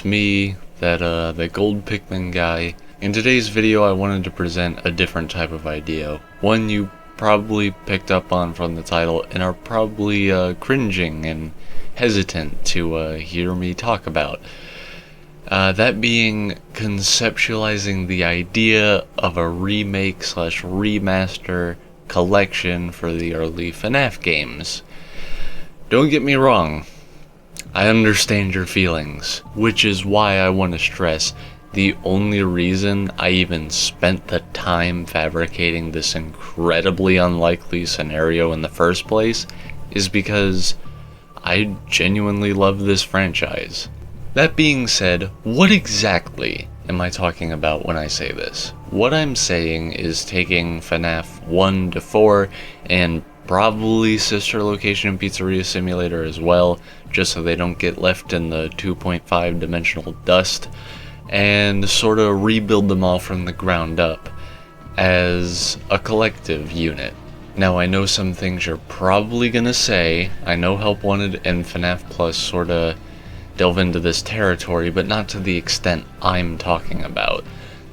it's me, that gold Pikmin guy. In today's video I wanted to present a different type of idea. One you probably picked up on from the title and are probably cringing and hesitant to hear me talk about. That being conceptualizing the idea of a remake slash remaster collection for the early FNaF games. Don't get me wrong, I understand your feelings, which is why I want to stress the only reason I even spent the time fabricating this incredibly unlikely scenario in the first place is because I genuinely love this franchise. That being said, what exactly am I talking about when I say this? What I'm saying is taking FNaF 1 to 4 and probably sister location Pizzeria Simulator as well, just so they don't get left in the 2.5 dimensional dust, and sort of rebuild them all from the ground up as a collective unit. Now I know some things you're probably gonna say. I know Help Wanted and FNaF Plus sorta delve into this territory, but not to the extent I'm talking about.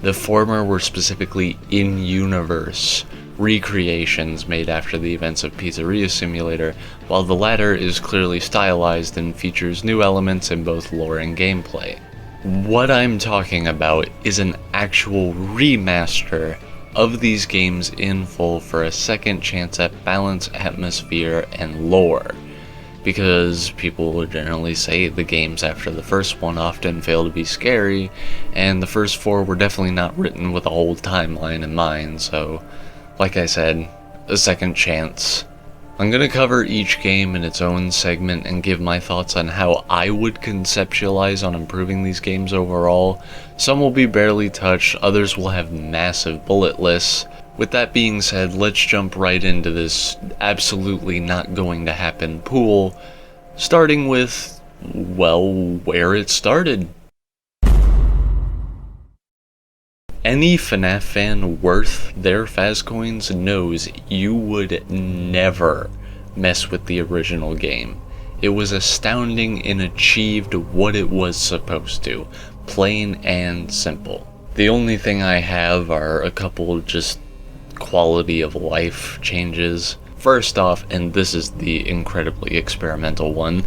The former were specifically in-universe recreations made after the events of Pizzeria Simulator, while the latter is clearly stylized and features new elements in both lore and gameplay. What I'm talking about is an actual remaster of these games in full for a second chance at balance, atmosphere, and lore. Because people would generally say the games after the first one often fail to be scary, and the first four were definitely not written with a whole timeline in mind, so like I said, a second chance. I'm gonna cover each game in its own segment and give my thoughts on how I would conceptualize on improving these games overall. Some will be barely touched, others will have massive bullet lists. With that being said, let's jump right into this absolutely not going to happen pool, starting with, well, where it started. Any FNaF fan worth their Fazcoins knows you would never mess with the original game. It was astounding and achieved what it was supposed to, plain and simple. The only thing I have are a couple just quality of life changes. First off, and this is the incredibly experimental one,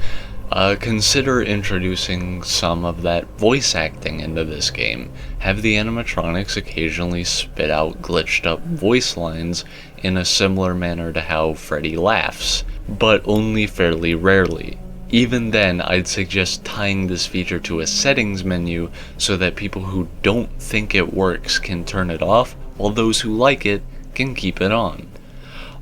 consider introducing some of that voice acting into this game. Have the animatronics occasionally spit out glitched up voice lines in a similar manner to how Freddy laughs, but only fairly rarely. Even then, I'd suggest tying this feature to a settings menu so that people who don't think it works can turn it off, while those who like it can keep it on.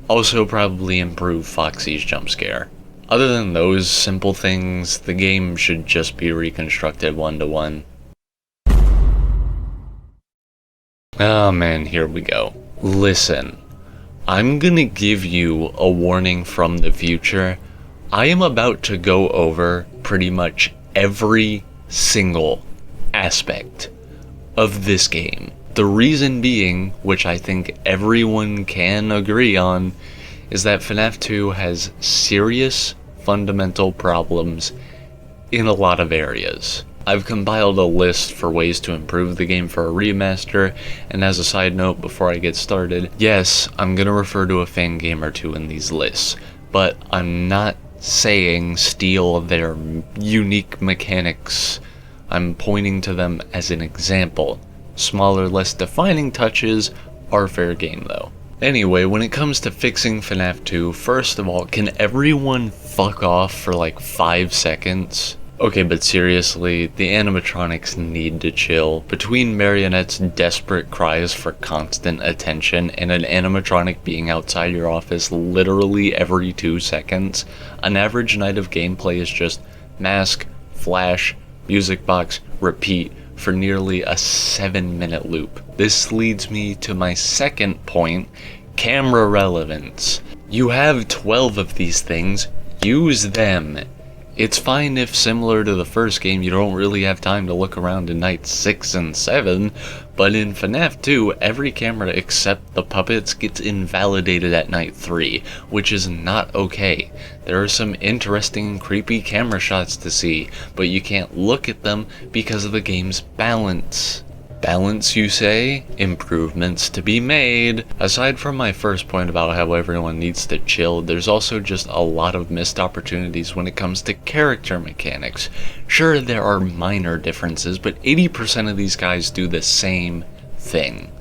Also probably improve Foxy's jump scare. Other than those simple things, the game should just be reconstructed one-to-one. Oh man, here we go. Listen, I'm gonna give you a warning from the future. I am about to go over pretty much every single aspect of this game. The reason being, which I think everyone can agree on, is that FNaF 2 has serious fundamental problems in a lot of areas. I've compiled a list for ways to improve the game for a remaster, and as a side note before I get started, yes, I'm gonna refer to a fan game or two in these lists, but I'm not saying steal their unique mechanics. I'm pointing to them as an example. Smaller, less defining touches are fair game though. Anyway, when it comes to fixing FNaF 2, first of all, can everyone fuck off for like 5 seconds? Okay, but seriously, the animatronics need to chill. Between Marionette's desperate cries for constant attention and an animatronic being outside your office literally every 2 seconds, an average night of gameplay is just mask, flash, music box, repeat for nearly a 7-minute loop. This leads me to my second point, camera relevance. You have 12 of these things, use them. It's fine if, similar to the first game, you don't really have time to look around in nights 6 and 7, but in FNaF 2, every camera except the puppets gets invalidated at night 3, which is not okay. There are some interesting and creepy camera shots to see, but you can't look at them because of the game's balance. Balance, you say? Improvements to be made. Aside from my first point about how everyone needs to chill, there's also just a lot of missed opportunities when it comes to character mechanics. Sure, there are minor differences, but 80% of these guys do the same thing.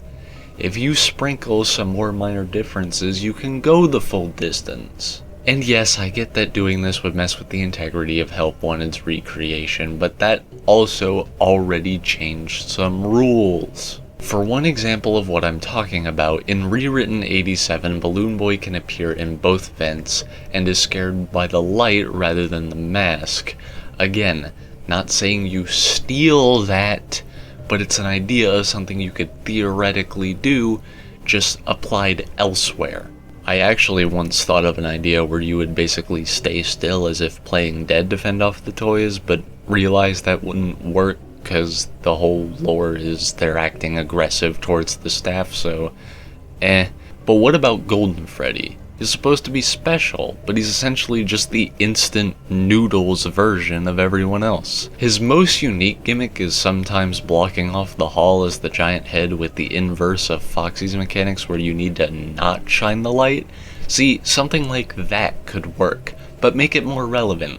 If you sprinkle some more minor differences, you can go the full distance. And yes, I get that doing this would mess with the integrity of Help Wanted's recreation, but that also already changed some rules. For one example of what I'm talking about, in Rewritten 87, Balloon Boy can appear in both vents and is scared by the light rather than the mask. Again, not saying you steal that, but it's an idea of something you could theoretically do, just applied elsewhere. I actually once thought of an idea where you would basically stay still as if playing dead to fend off the toys, but realized that wouldn't work because the whole lore is they're acting aggressive towards the staff, so But what about Golden Freddy? He's supposed to be special, but he's essentially just the instant noodles version of everyone else. His most unique gimmick is sometimes blocking off the hall as the giant head with the inverse of Foxy's mechanics where you need to not shine the light. See, something like that could work, but make it more relevant.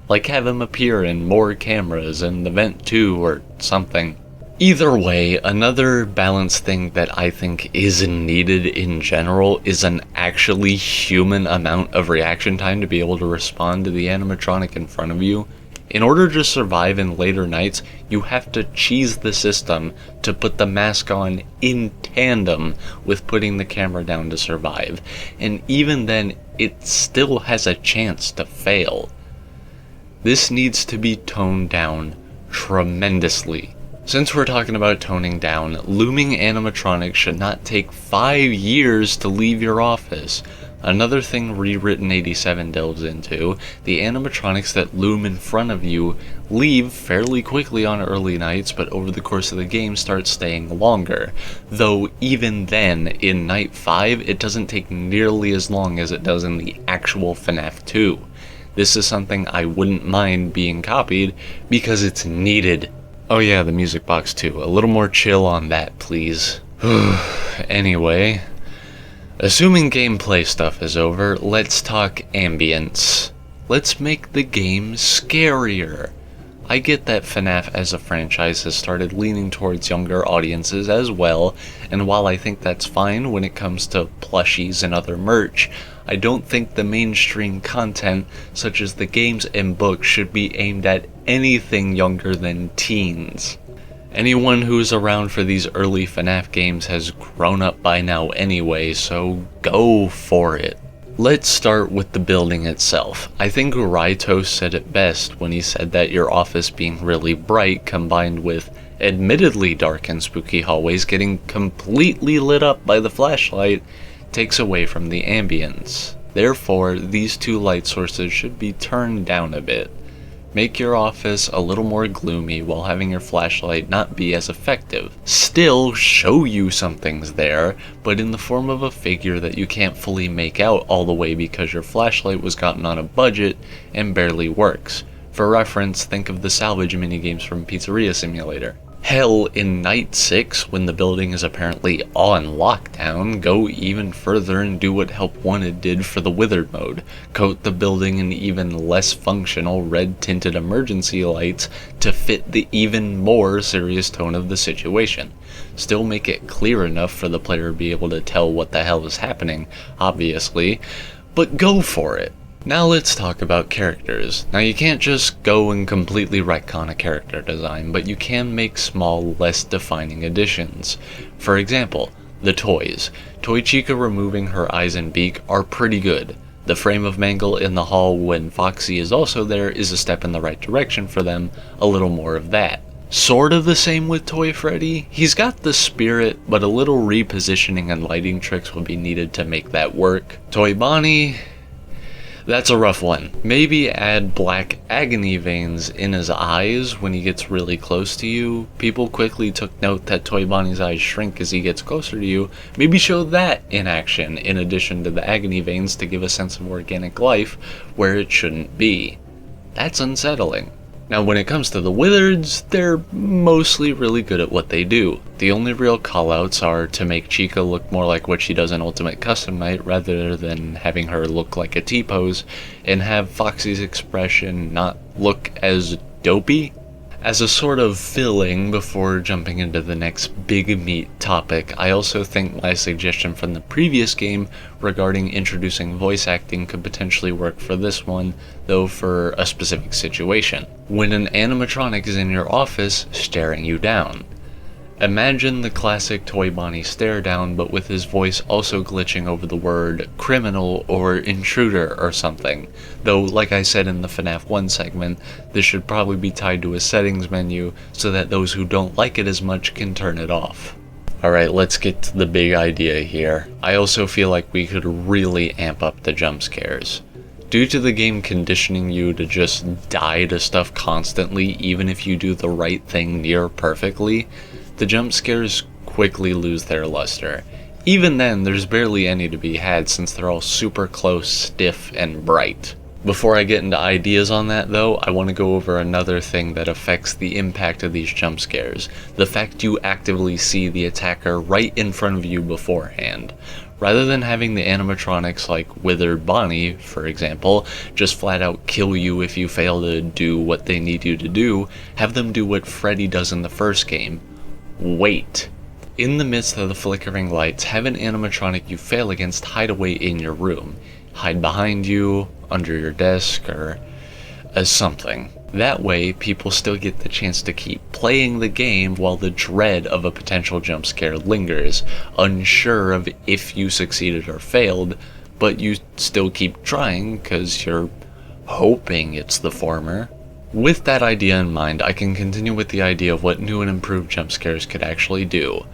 Like have him appear in more cameras in the vent too or something. Either way, another balance thing that I think is needed in general is an actually human amount of reaction time to be able to respond to the animatronic in front of you. In order to survive in later nights, you have to cheese the system to put the mask on in tandem with putting the camera down to survive. And even then, it still has a chance to fail. This needs to be toned down tremendously. Since we're talking about toning down, looming animatronics should not take 5 years to leave your office. Another thing Rewritten 87 delves into, the animatronics that loom in front of you leave fairly quickly on early nights, but over the course of the game start staying longer. Though even then, in night 5, it doesn't take nearly as long as it does in the actual FNaF 2. This is something I wouldn't mind being copied, because it's needed. Oh yeah, the music box too. A little more chill on that, please. Anyway, assuming gameplay stuff is over, let's talk ambience. Let's make the game scarier. I get that FNaF as a franchise has started leaning towards younger audiences as well, and while I think that's fine when it comes to plushies and other merch, I don't think the mainstream content, such as the games and books, should be aimed at anything younger than teens. Anyone who's around for these early FNaF games has grown up by now anyway, so go for it. Let's start with the building itself. I think Raito said it best when he said that your office being really bright combined with admittedly dark and spooky hallways getting completely lit up by the flashlight takes away from the ambience. Therefore, these two light sources should be turned down a bit. Make your office a little more gloomy while having your flashlight not be as effective. Still show you something's there, but in the form of a figure that you can't fully make out all the way because your flashlight was gotten on a budget and barely works. For reference, think of the salvage minigames from Pizzeria Simulator. Hell, in Night 6, when the building is apparently on lockdown, go even further and do what Help Wanted did for the Withered mode. Coat the building in even less functional red-tinted emergency lights to fit the even more serious tone of the situation. Still make it clear enough for the player to be able to tell what the hell is happening, obviously, but go for it. Now let's talk about characters. Now you can't just go and completely retcon a character design, but you can make small, less defining additions. For example, the toys. Toy Chica removing her eyes and beak are pretty good. The frame of Mangle in the hall when Foxy is also there is a step in the right direction for them, a little more of that. Sort of the same with Toy Freddy. He's got the spirit, but a little repositioning and lighting tricks will be needed to make that work. Toy Bonnie, That's a rough one. Maybe add black agony veins in his eyes when he gets really close to you. People quickly took note that Toy Bonnie's eyes shrink as he gets closer to you. Maybe show that in action in addition to the agony veins to give a sense of organic life where it shouldn't be. That's unsettling. Now when it comes to the Wizards, they're mostly really good at what they do. The only real callouts are to make Chica look more like what she does in Ultimate Custom Night rather than having her look like a T-pose, and have Foxy's expression not look as dopey. As a sort of filling before jumping into the next big meat topic, I also think my suggestion from the previous game regarding introducing voice acting could potentially work for this one, though for a specific situation. When an animatronic is in your office staring you down. Imagine the classic Toy Bonnie stare down, but with his voice also glitching over the word criminal or intruder or something. Though, like I said in the FNaF 1 segment, this should probably be tied to a settings menu so that those who don't like it as much can turn it off. Alright, let's get to the big idea here. I also feel like we could really amp up the jump scares. Due to the game conditioning you to just die to stuff constantly, even if you do the right thing near perfectly, the jump scares quickly lose their luster. Even then, there's barely any to be had since they're all super close, stiff, and bright. Before I get into ideas on that though, I want to go over another thing that affects the impact of these jump scares. The fact you actively see the attacker right in front of you beforehand. Rather than having the animatronics like Withered Bonnie, for example, just flat out kill you if you fail to do what they need you to do, have them do what Freddy does in the first game. Wait. In the midst of the flickering lights, have an animatronic you fail against hide away in your room. Hide behind you, under your desk, or as something. That way, people still get the chance to keep playing the game while the dread of a potential jump scare lingers, unsure of if you succeeded or failed, but you still keep trying because you're hoping it's the former. With that idea in mind, I can continue with the idea of what new and improved jump scares could actually do.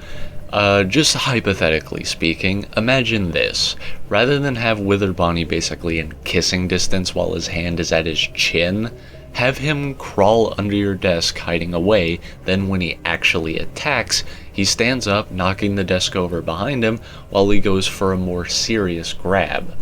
Just hypothetically speaking, imagine this. Rather than have Withered Bonnie basically in kissing distance while his hand is at his chin, have him crawl under your desk hiding away, then when he actually attacks, he stands up, knocking the desk over behind him while he goes for a more serious grab.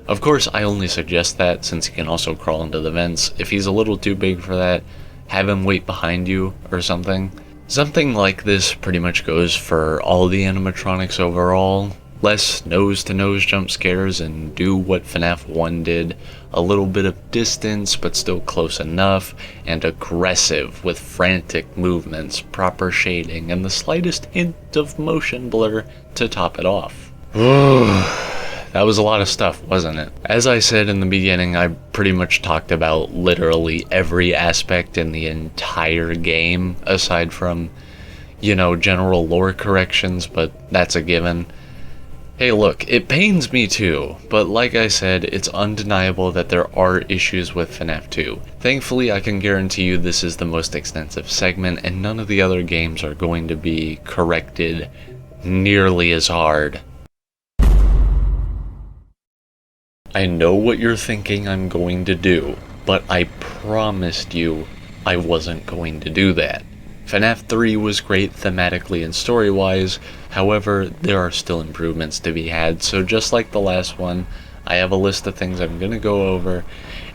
Of course, I only suggest that since he can also crawl into the vents. If he's a little too big for that, have him wait behind you or something. Something like this pretty much goes for all the animatronics overall. Less nose-to-nose jump scares and do what FNaF 1 did. A little bit of distance, but still close enough, and aggressive with frantic movements, proper shading, and the slightest hint of motion blur to top it off. That was a lot of stuff, wasn't it? As I said in the beginning, I pretty much talked about literally every aspect in the entire game, aside from, general lore corrections, but that's a given. Hey look, it pains me too, but like I said, it's undeniable that there are issues with FNaF 2. Thankfully, I can guarantee you this is the most extensive segment, and none of the other games are going to be corrected nearly as hard. I know what you're thinking I'm going to do, but I promised you I wasn't going to do that. FNaF 3 was great thematically and story-wise, however, there are still improvements to be had, so just like the last one, I have a list of things I'm going to go over,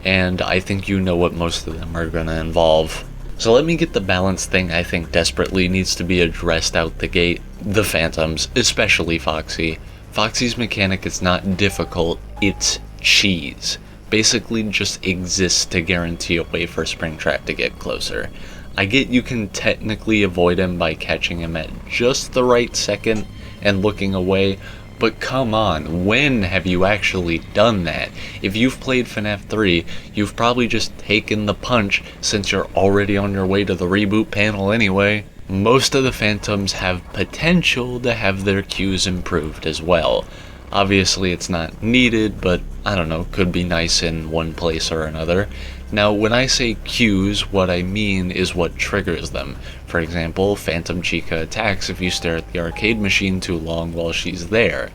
and I think you know what most of them are going to involve. So let me get the balance thing I think desperately needs to be addressed out the gate. The Phantoms, especially Foxy. Foxy's mechanic is not difficult, it's cheese. Basically just exists to guarantee a way for Springtrap to get closer. I get you can technically avoid him by catching him at just the right second and looking away, but come on, when have you actually done that? If you've played FNaF 3, you've probably just taken the punch since you're already on your way to the reboot panel anyway. Most of the Phantoms have potential to have their cues improved as well. Obviously it's not needed, but I don't know, could be nice in one place or another. Now when I say cues, what I mean is what triggers them. For example, Phantom Chica attacks if you stare at the arcade machine too long while she's there.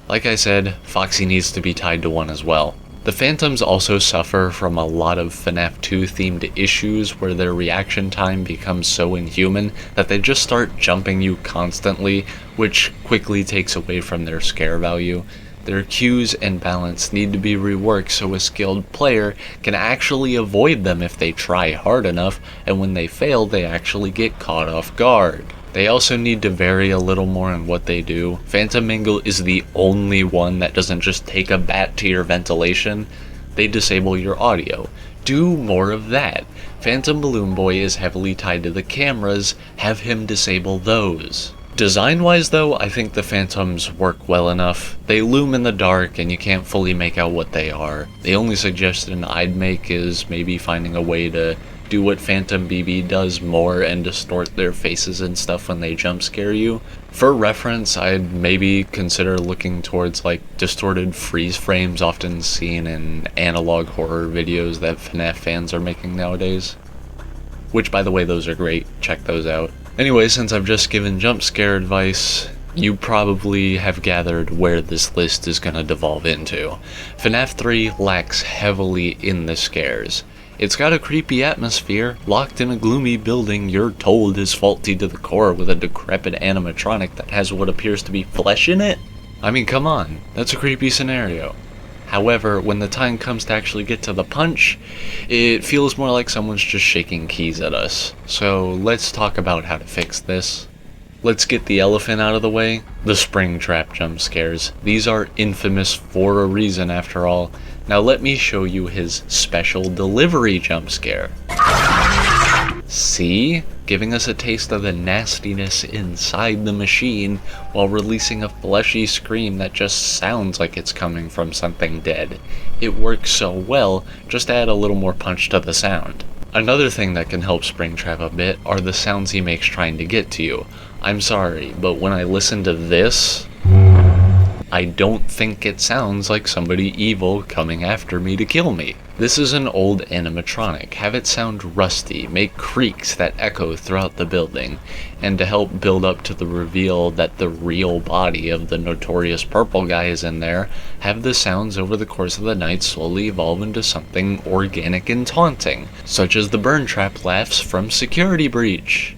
Like I said, Foxy needs to be tied to one as well. The Phantoms also suffer from a lot of FNaF 2 themed issues where their reaction time becomes so inhuman that they just start jumping you constantly, which quickly takes away from their scare value. Their cues and balance need to be reworked so a skilled player can actually avoid them if they try hard enough, and when they fail they actually get caught off guard. They also need to vary a little more in what they do. Phantom Mingle is the only one that doesn't just take a bat to your ventilation. They disable your audio. Do more of that. Phantom Balloon Boy is heavily tied to the cameras. Have him disable those. Design-wise though, I think the Phantoms work well enough. They loom in the dark and you can't fully make out what they are. The only suggestion I'd make is maybe finding a way to do what Phantom BB does more and distort their faces and stuff when they jump scare you. For reference, I'd maybe consider looking towards like distorted freeze frames often seen in analog horror videos that FNaF fans are making nowadays. Which, by the way, those are great. Check those out. Anyway, since I've just given jump scare advice, you probably have gathered where this list is going to devolve into. FNaF 3 lacks heavily in the scares. It's got a creepy atmosphere, locked in a gloomy building you're told is faulty to the core with a decrepit animatronic that has what appears to be flesh in it? I mean, come on, that's a creepy scenario. However, when the time comes to actually get to the punch, it feels more like someone's just shaking keys at us. So let's talk about how to fix this. Let's get the elephant out of the way, the Springtrap jump scares. These are infamous for a reason after all. Now let me show you his special delivery jump scare. See? Giving us a taste of the nastiness inside the machine while releasing a fleshy scream that just sounds like it's coming from something dead. It works so well, just add a little more punch to the sound. Another thing that can help Springtrap a bit are the sounds he makes trying to get to you. I'm sorry, but when I listen to this, I don't think it sounds like somebody evil coming after me to kill me. This is an old animatronic. Have it sound rusty, make creaks that echo throughout the building, and to help build up to the reveal that the real body of the notorious purple guy is in there, have the sounds over the course of the night slowly evolve into something organic and taunting, such as the burn trap laughs from Security Breach.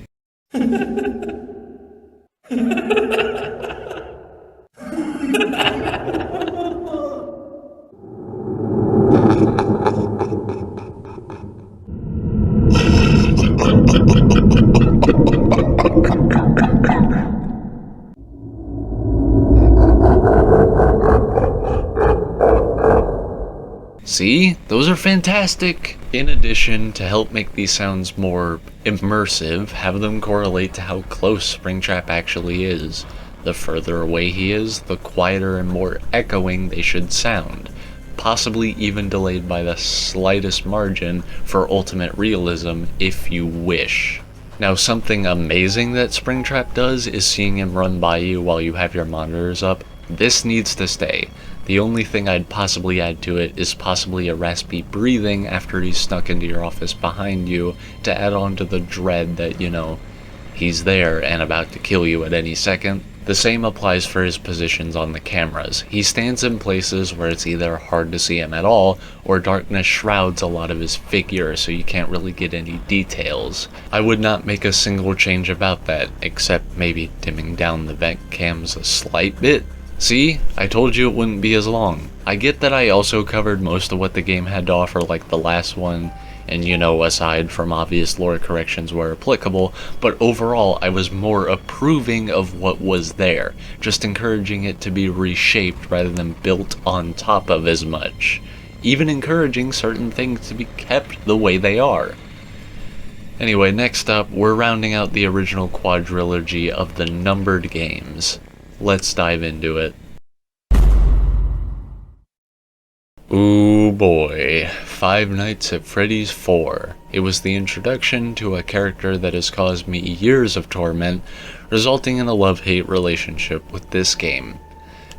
See? Those are fantastic! In addition, to help make these sounds more immersive, have them correlate to how close Springtrap actually is. The further away he is, the quieter and more echoing they should sound, possibly even delayed by the slightest margin for ultimate realism if you wish. Now, something amazing that Springtrap does is seeing him run by you while you have your monitors up. This needs to stay. The only thing I'd possibly add to it is possibly a raspy breathing after he's snuck into your office behind you to add on to the dread that, you know, he's there and about to kill you at any second. The same applies for his positions on the cameras. He stands in places where it's either hard to see him at all, or darkness shrouds a lot of his figure so you can't really get any details. I would not make a single change about that, except maybe dimming down the vent cams a slight bit. See? I told you it wouldn't be as long. I get that I also covered most of what the game had to offer like the last one, and you know, aside from obvious lore corrections where applicable, but overall I was more approving of what was there, just encouraging it to be reshaped rather than built on top of as much, even encouraging certain things to be kept the way they are. Anyway, next up, we're rounding out the original quadrilogy of the numbered games. Let's dive into it. Ooh boy, Five Nights at Freddy's 4. It was the introduction to a character that has caused me years of torment, resulting in a love-hate relationship with this game.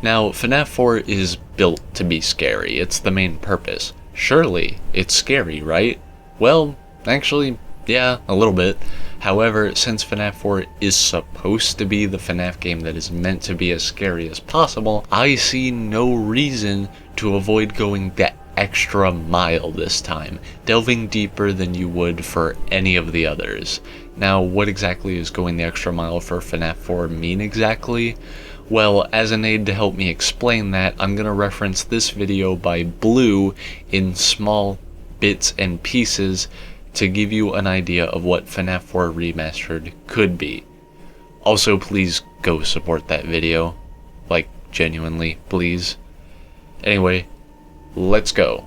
Now, FNaF 4 is built to be scary, it's the main purpose. Surely, it's scary, right? Well, actually, yeah, a little bit. However, since FNaF 4 is supposed to be the FNaF game that is meant to be as scary as possible, I see no reason to avoid going that extra mile this time, delving deeper than you would for any of the others. Now, what exactly is going the extra mile for FNaF 4 mean exactly? Well, as an aid to help me explain that, I'm going to reference this video by Blue in small bits and pieces to give you an idea of what FNaF 4 Remastered could be. Also, please go support that video. Like, genuinely, please. Anyway, let's go.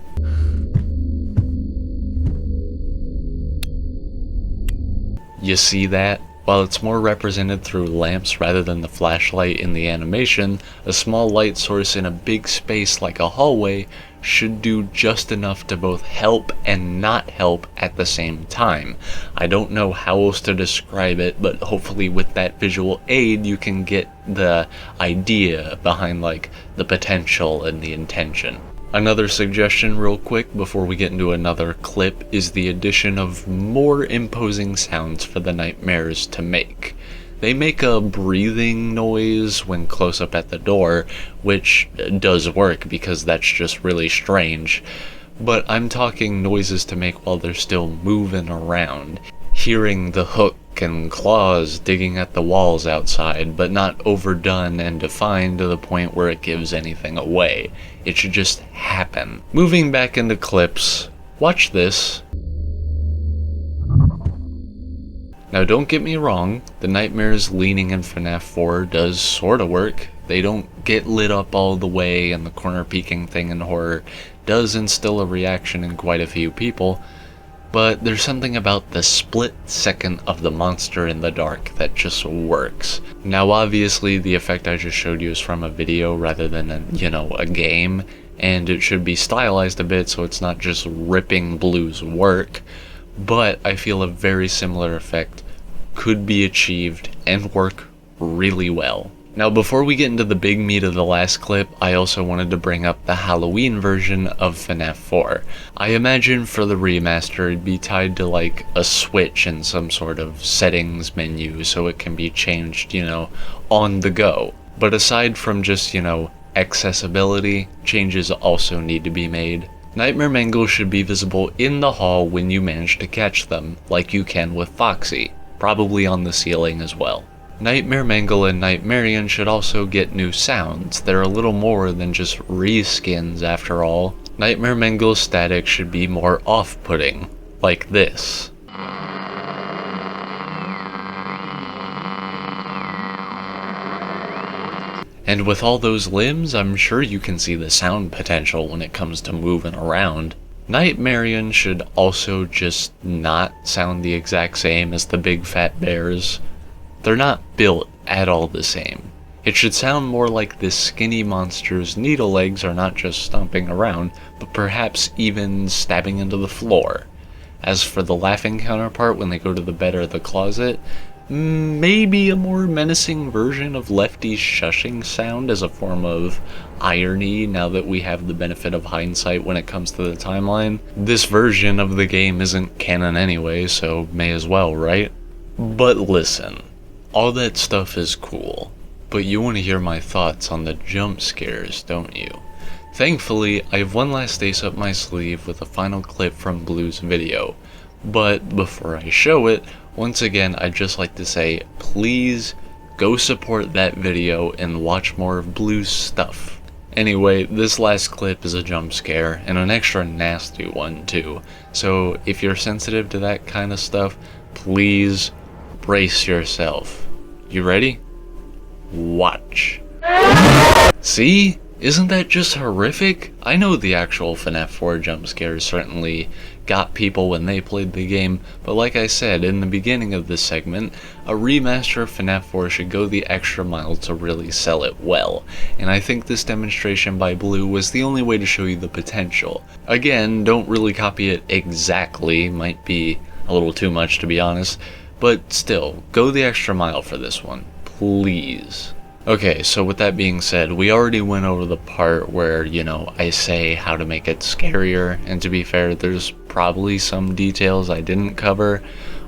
You see that? While it's more represented through lamps rather than the flashlight in the animation, a small light source in a big space like a hallway should do just enough to both help and not help at the same time. I don't know how else to describe it, but hopefully with that visual aid you can get the idea behind like the potential and the intention. Another suggestion real quick before we get into another clip is the addition of more imposing sounds for the nightmares to make. They make a breathing noise when close up at the door, which does work because that's just really strange, but I'm talking noises to make while they're still moving around. Hearing the hook and claws digging at the walls outside, but not overdone and defined to the point where it gives anything away. It should just happen. Moving back into clips, watch this. Now don't get me wrong, the nightmares leaning in FNaF 4 does sorta work. They don't get lit up all the way, and the corner peeking thing in horror does instill a reaction in quite a few people, but there's something about the split second of the monster in the dark that just works. Now obviously the effect I just showed you is from a video rather than a game, and it should be stylized a bit so it's not just ripping Blue's work, but I feel a very similar effect could be achieved and work really well. Now before we get into the big meat of the last clip, I also wanted to bring up the Halloween version of FNaF 4. I imagine for the remaster it'd be tied to like a switch in some sort of settings menu so it can be changed, on the go. But aside from just, accessibility, changes also need to be made. Nightmare Mangles should be visible in the hall when you manage to catch them, like you can with Foxy, probably on the ceiling as well. Nightmare Mangle and Nightmarian should also get new sounds. They're a little more than just reskins after all. Nightmare Mangle's static should be more off-putting, like this. And with all those limbs, I'm sure you can see the sound potential when it comes to moving around. Nightmarian should also just not sound the exact same as the big fat bears. They're not built at all the same. It should sound more like this skinny monster's needle legs are not just stomping around, but perhaps even stabbing into the floor. As for the laughing counterpart when they go to the bed or the closet, maybe a more menacing version of Lefty's shushing sound as a form of irony now that we have the benefit of hindsight when it comes to the timeline. This version of the game isn't canon anyway, so may as well, right? But listen. All that stuff is cool, but you want to hear my thoughts on the jump scares, don't you? Thankfully, I have one last ace up my sleeve with a final clip from Blue's video, but before I show it, once again I'd just like to say, please go support that video and watch more of Blue's stuff. Anyway, this last clip is a jump scare, and an extra nasty one too, so if you're sensitive to that kind of stuff, please brace yourself. You ready? Watch. See? Isn't that just horrific? I know the actual FNaF 4 jump scares certainly got people when they played the game, but like I said in the beginning of this segment, a remaster of FNaF 4 should go the extra mile to really sell it well, and I think this demonstration by Blue was the only way to show you the potential. Again, don't really copy it exactly, might be a little too much to be honest, but still, go the extra mile for this one, please. Okay, so with that being said, we already went over the part where, I say how to make it scarier, and to be fair, there's probably some details I didn't cover,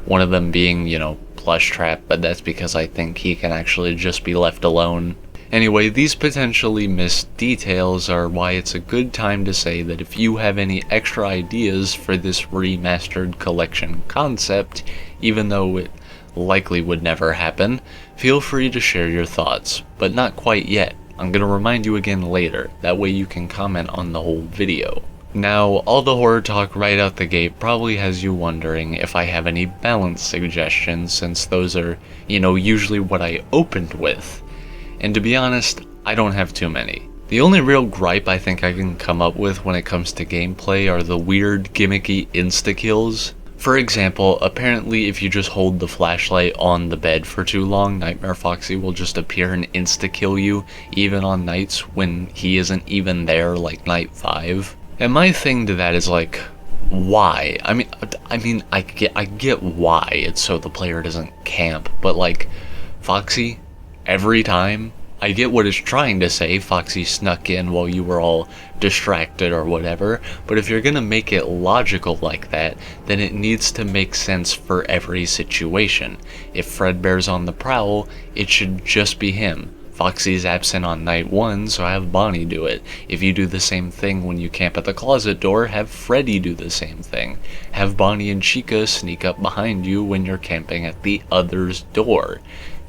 one of them being, Plush Trap, but that's because I think he can actually just be left alone. Anyway, these potentially missed details are why it's a good time to say that if you have any extra ideas for this remastered collection concept, even though it likely would never happen, feel free to share your thoughts, but not quite yet. I'm gonna remind you again later, that way you can comment on the whole video. Now, all the horror talk right out the gate probably has you wondering if I have any balance suggestions, since those are, usually what I opened with. And to be honest, I don't have too many. The only real gripe I think I can come up with when it comes to gameplay are the weird, gimmicky insta-kills. For example, apparently if you just hold the flashlight on the bed for too long, Nightmare Foxy will just appear and insta-kill you, even on nights when he isn't even there, like night 5. And my thing to that is like, why? I mean, I get why, it's so the player doesn't camp, but like, Foxy, every time, I get what it's trying to say, Foxy snuck in while you were all distracted or whatever, but if you're gonna make it logical like that, then it needs to make sense for every situation. If Fredbear's on the prowl, it should just be him. Foxy's absent on night 1, so have Bonnie do it. If you do the same thing when you camp at the closet door, have Freddy do the same thing. Have Bonnie and Chica sneak up behind you when you're camping at the other's door.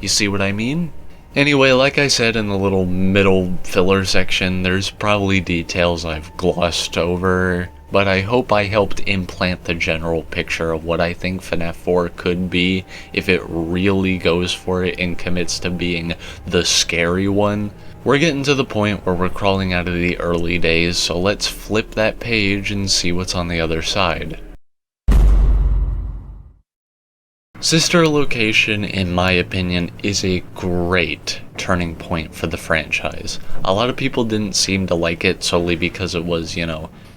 You see what I mean? Anyway, like I said in the little middle filler section, there's probably details I've glossed over, but I hope I helped implant the general picture of what I think FNaF 4 could be if it really goes for it and commits to being the scary one. We're getting to the point where we're crawling out of the early days, so let's flip that page and see what's on the other side. Sister Location, in my opinion, is a great turning point for the franchise. A lot of people didn't seem to like it solely because it was,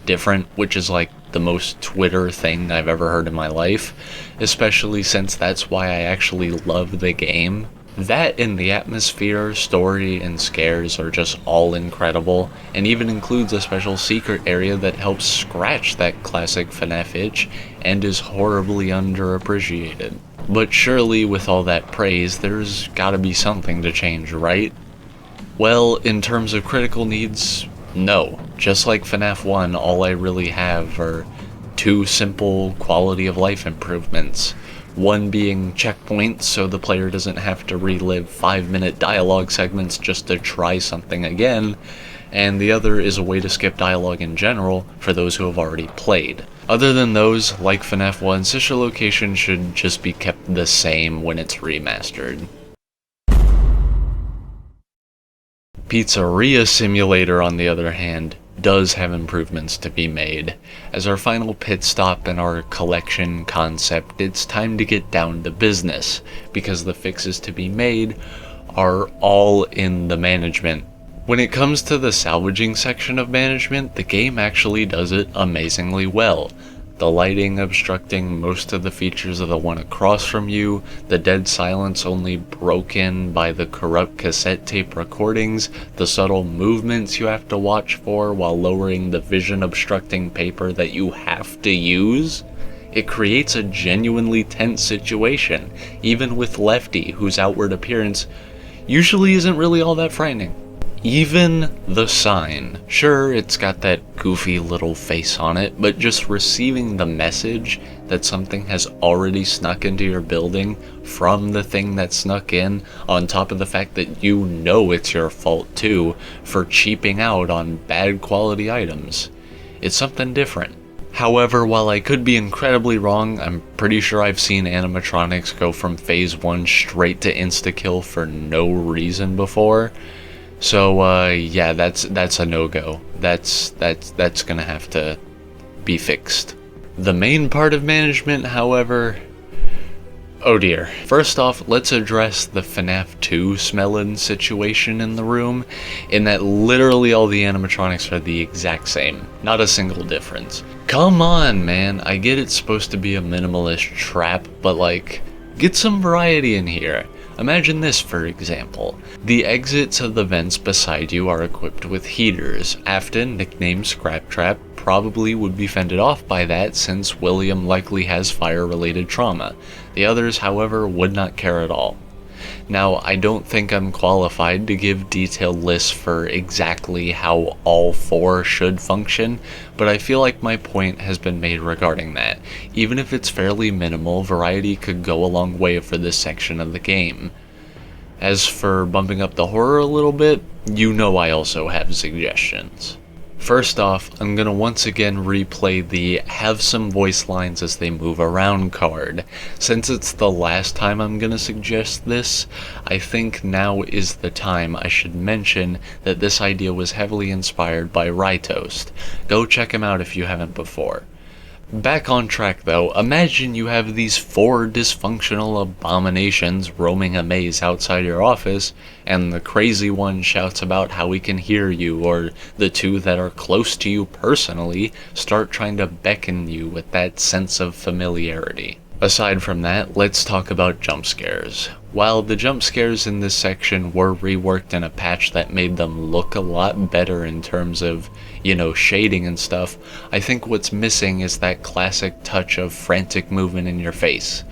different, which is like the most Twitter thing I've ever heard in my life, especially since that's why I actually love the game. That and the atmosphere, story, and scares are just all incredible, and even includes a special secret area that helps scratch that classic FNaF itch and is horribly underappreciated. But surely with all that praise, there's gotta be something to change, right? Well, in terms of critical needs, no. Just like FNaF 1, all I really have are 2 simple quality of life improvements. One being checkpoints, so the player doesn't have to relive 5-minute dialogue segments just to try something again, and the other is a way to skip dialogue in general for those who have already played. Other than those, like FNaF 1, Sister Location should just be kept the same when it's remastered. Pizzeria Simulator, on the other hand, does have improvements to be made. As our final pit stop in our collection concept, it's time to get down to business, because the fixes to be made are all in the management. When it comes to the salvaging section of management, the game actually does it amazingly well. The lighting obstructing most of the features of the one across from you, the dead silence only broken by the corrupt cassette tape recordings, the subtle movements you have to watch for while lowering the vision obstructing paper that you have to use. It creates a genuinely tense situation, even with Lefty, whose outward appearance usually isn't really all that frightening. Even the sign. Sure, it's got that goofy little face on it, but just receiving the message that something has already snuck into your building from the thing that snuck in, on top of the fact that you know it's your fault too for cheaping out on bad quality items. It's something different. However, while I could be incredibly wrong, I'm pretty sure I've seen animatronics go from phase 1 straight to insta-kill for no reason before. So, yeah, that's a no-go. That's gonna have to be fixed. The main part of management, however, oh dear. First off, let's address the FNaF 2 smell-in situation in the room, in that literally all the animatronics are the exact same. Not a single difference. Come on, man. I get it's supposed to be a minimalist trap, but like, get some variety in here. Imagine this, for example. The exits of the vents beside you are equipped with heaters. Afton, nicknamed Scrap Trap, probably would be fended off by that since William likely has fire-related trauma. The others, however, would not care at all. Now, I don't think I'm qualified to give detailed lists for exactly how all 4 should function, but I feel like my point has been made regarding that. Even if it's fairly minimal, variety could go a long way for this section of the game. As for bumping up the horror a little bit, you know I also have suggestions. First off, I'm gonna once again replay the have some voice lines as they move around card. Since it's the last time I'm gonna suggest this, I think now is the time I should mention that this idea was heavily inspired by Rytoast. Go check him out if you haven't before. Back on track though, imagine you have these 4 dysfunctional abominations roaming a maze outside your office, and the crazy one shouts about how he can hear you, or the 2 that are close to you personally start trying to beckon you with that sense of familiarity. Aside from that, let's talk about jump scares. While the jump scares in this section were reworked in a patch that made them look a lot better in terms of, shading and stuff, I think what's missing is that classic touch of frantic movement in your face.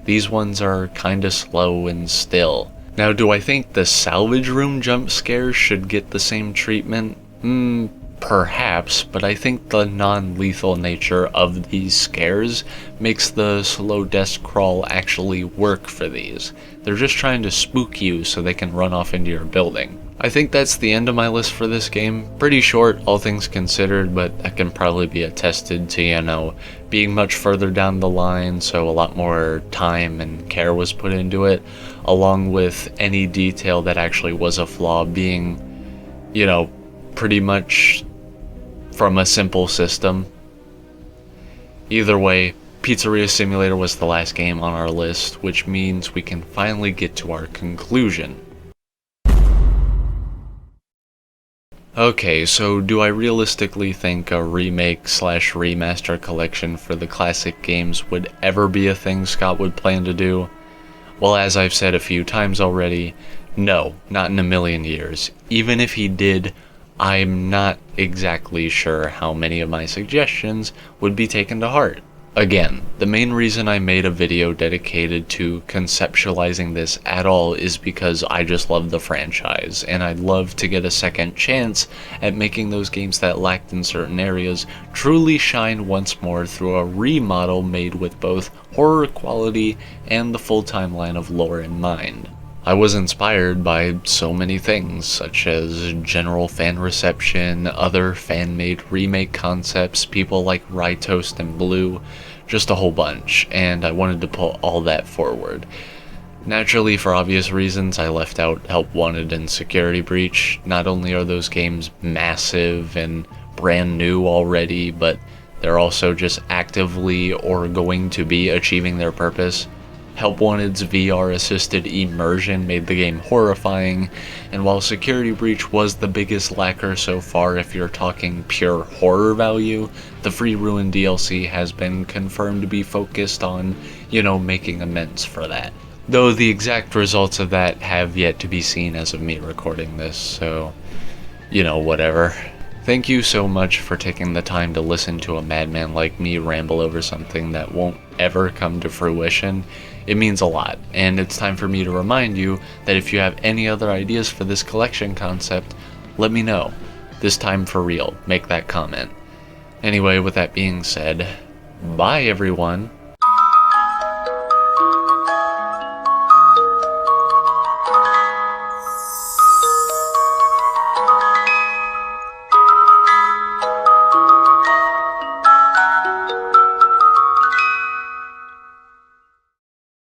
These ones are kinda slow and still. Now, do I think the salvage room jump scares should get the same treatment? Perhaps, but I think the non-lethal nature of these scares makes the slow desk crawl actually work for these. They're just trying to spook you so they can run off into your building. I think that's the end of my list for this game. Pretty short, all things considered, but that can probably be attested to, being much further down the line, so a lot more time and care was put into it, along with any detail that actually was a flaw being, pretty much from a simple system. Either way, Pizzeria Simulator was the last game on our list, which means we can finally get to our conclusion. Okay, so do I realistically think a remake/remaster collection for the classic games would ever be a thing Scott would plan to do? Well, as I've said a few times already, no, not in a million years. Even if he did, I'm not exactly sure how many of my suggestions would be taken to heart. Again, the main reason I made a video dedicated to conceptualizing this at all is because I just love the franchise, and I'd love to get a second chance at making those games that lacked in certain areas truly shine once more through a remodel made with both horror quality and the full timeline of lore in mind. I was inspired by so many things, such as general fan reception, other fan-made remake concepts, people like Rytoast and Blue, just a whole bunch, and I wanted to put all that forward. Naturally, for obvious reasons, I left out Help Wanted and Security Breach. Not only are those games massive and brand new already, but they're also just actively or going to be achieving their purpose. Help Wanted's VR-assisted immersion made the game horrifying, and while Security Breach was the biggest lacker so far if you're talking pure horror value, the free Ruin DLC has been confirmed to be focused on, making amends for that. Though the exact results of that have yet to be seen as of me recording this, so, whatever. Thank you so much for taking the time to listen to a madman like me ramble over something that won't ever come to fruition. It means a lot, and it's time for me to remind you that if you have any other ideas for this collection concept, let me know. This time for real, make that comment. Anyway, with that being said, bye everyone.